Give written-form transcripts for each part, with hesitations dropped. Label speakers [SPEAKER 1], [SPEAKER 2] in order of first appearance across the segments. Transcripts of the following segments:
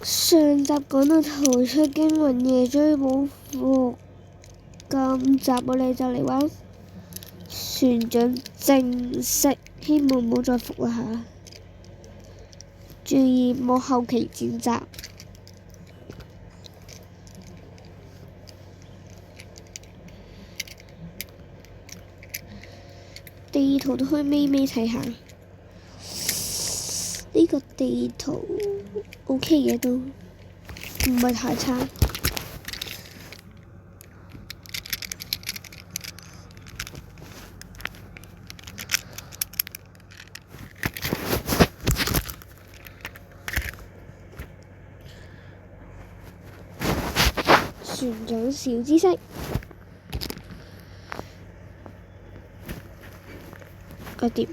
[SPEAKER 1] 上集講到逃出驚魂夜追冇伏，今集我哋就嚟玩船長正式，希望唔好再伏啦吓，注意冇後期剪輯。地圖都可以微微睇下，呢個地圖 OK 嘅都唔係太差。船長小知識，搞掂。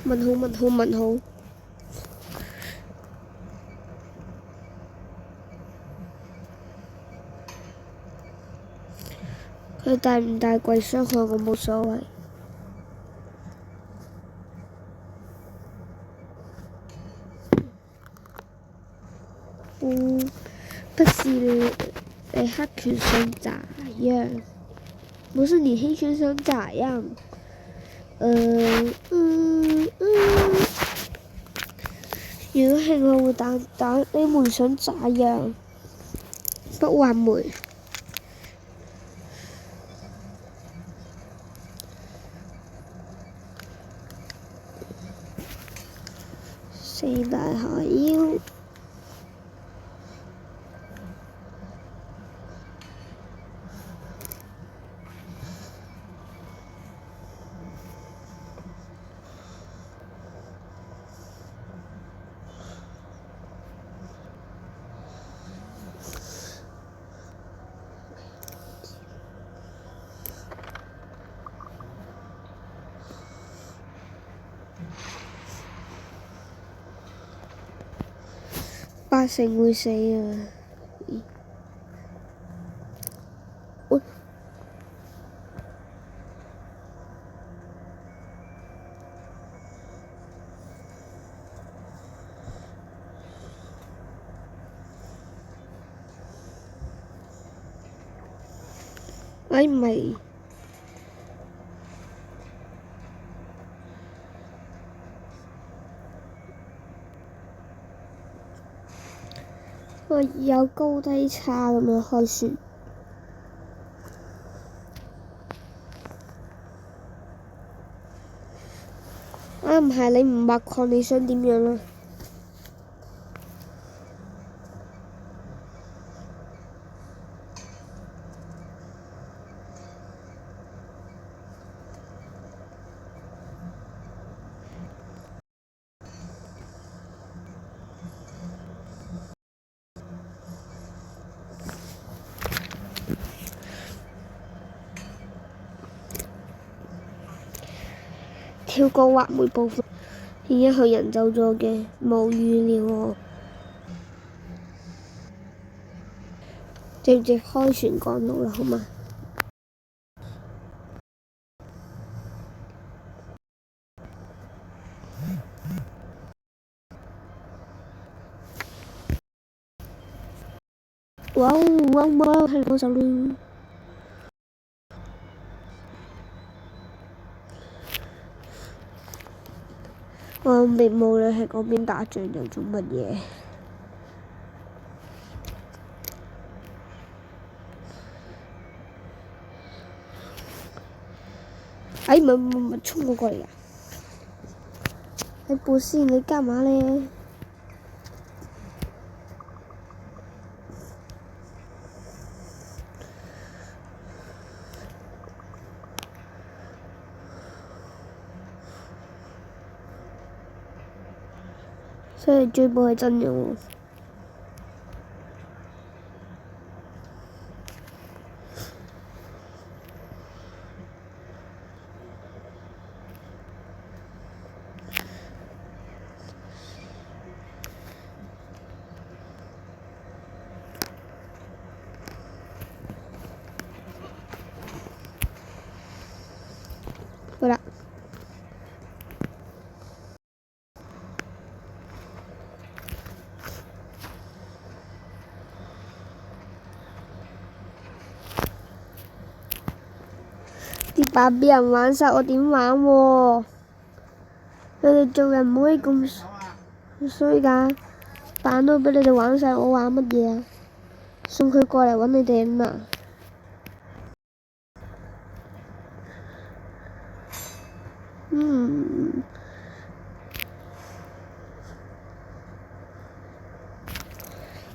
[SPEAKER 1] 問號問號問號，佢大唔大貴傷害我冇所謂。不是黑拳像咋樣？不是你黑拳想咋樣？如果係我會打你們想咋樣？不還梅。四大海妖。八成會死啊！唔係，我有高低差咁樣開船。唔係你唔挖礦，你想點樣啊？跳過挖煤部分，而家佢人走咗嘅，冇預料喎。直接開船趕路啦，好嗎？哇哇哇！係我手啦！我並冇你喺嗰邊打仗又做乜嘢？唔衝我過嚟啊！不是你幹嘛呢？所以追捕係真嘅喎。扮俾人玩晒，我點玩喎？你哋做人唔可以咁衰㗎，扮到俾你哋玩晒，我玩乜嘢啊？送佢過嚟揾你哋啊嘛！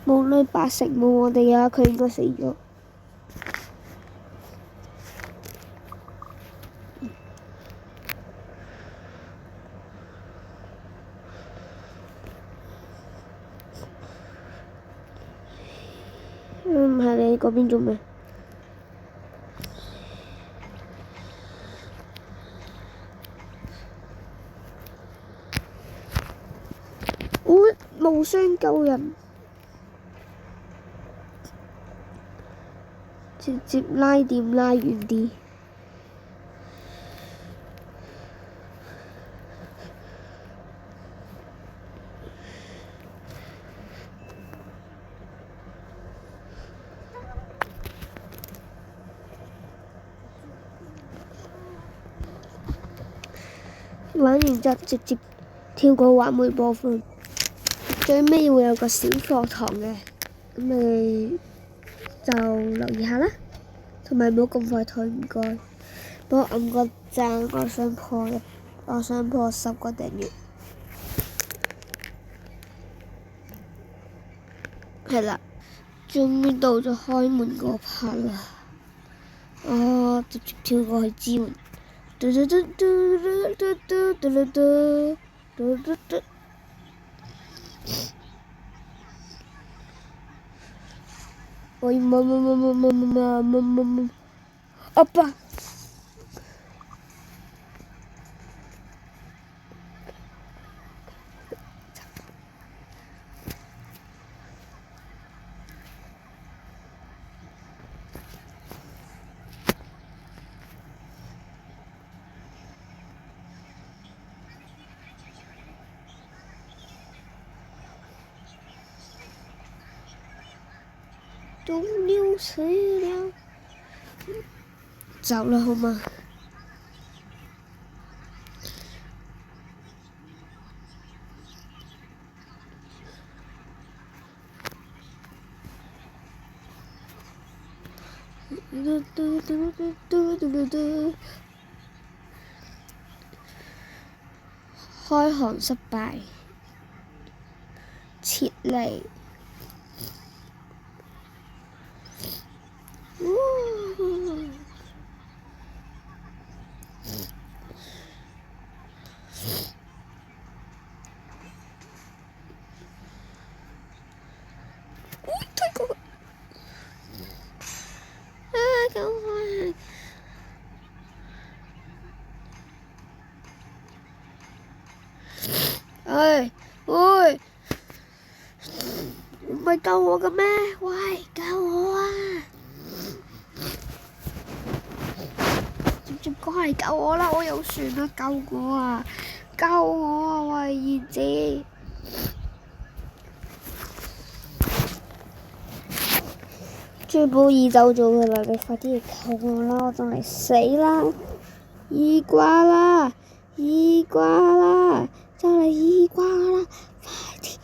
[SPEAKER 1] 無論八成冇我哋啊，佢應該死咗。唔係你嗰邊做咩？無雙救人，直接拉點拉遠啲。玩完之後直接跳過畫面播放，最尾會有個小課堂嘅，咁你就留意下啦，同埋唔好咁快退，唔該。幫我按個讚，我想破10個訂閱。係啦，終於到咗開門嗰 part 啦，我直接跳過去支援。阿爸，都溜死了，走啦好嗎？開航失敗，撤離。喂，唔係救我嘅咩？喂，救我啊！直接過嚟救我啦！我有船啊，救我啊！救我啊！喂，兒子，追捕二走咗㗎啦！你快啲嚟救我啦！我就嚟死啦！二掛啦！二掛啦！就嚟二掛啦！快啲！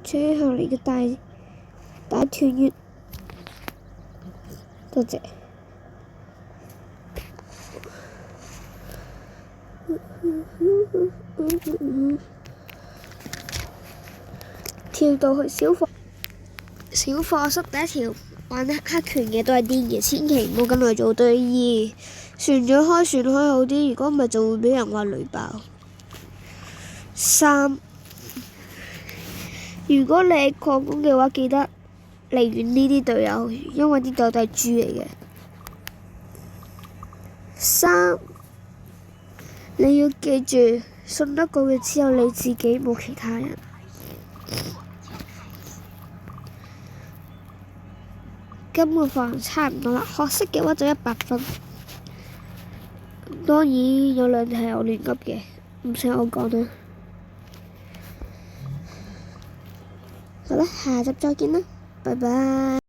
[SPEAKER 1] 最後嚟嘅大團圓，多謝。跳到去小課室第一條，玩黑拳嘅都係癲嘅，千祈唔好跟我做對二。船長開船開好啲，如果唔係就會俾人話雷爆。3，如果你係礦工嘅話，記得離遠呢啲隊友，因為啲隊友都係豬嚟嘅。3，你要記住，信得過嘅只有你自己，冇其他人。今個課差唔多啦，學識嘅話就100分。當然有兩題我亂噏嘅，唔使我講啦。好啦，下集再見啦，拜拜。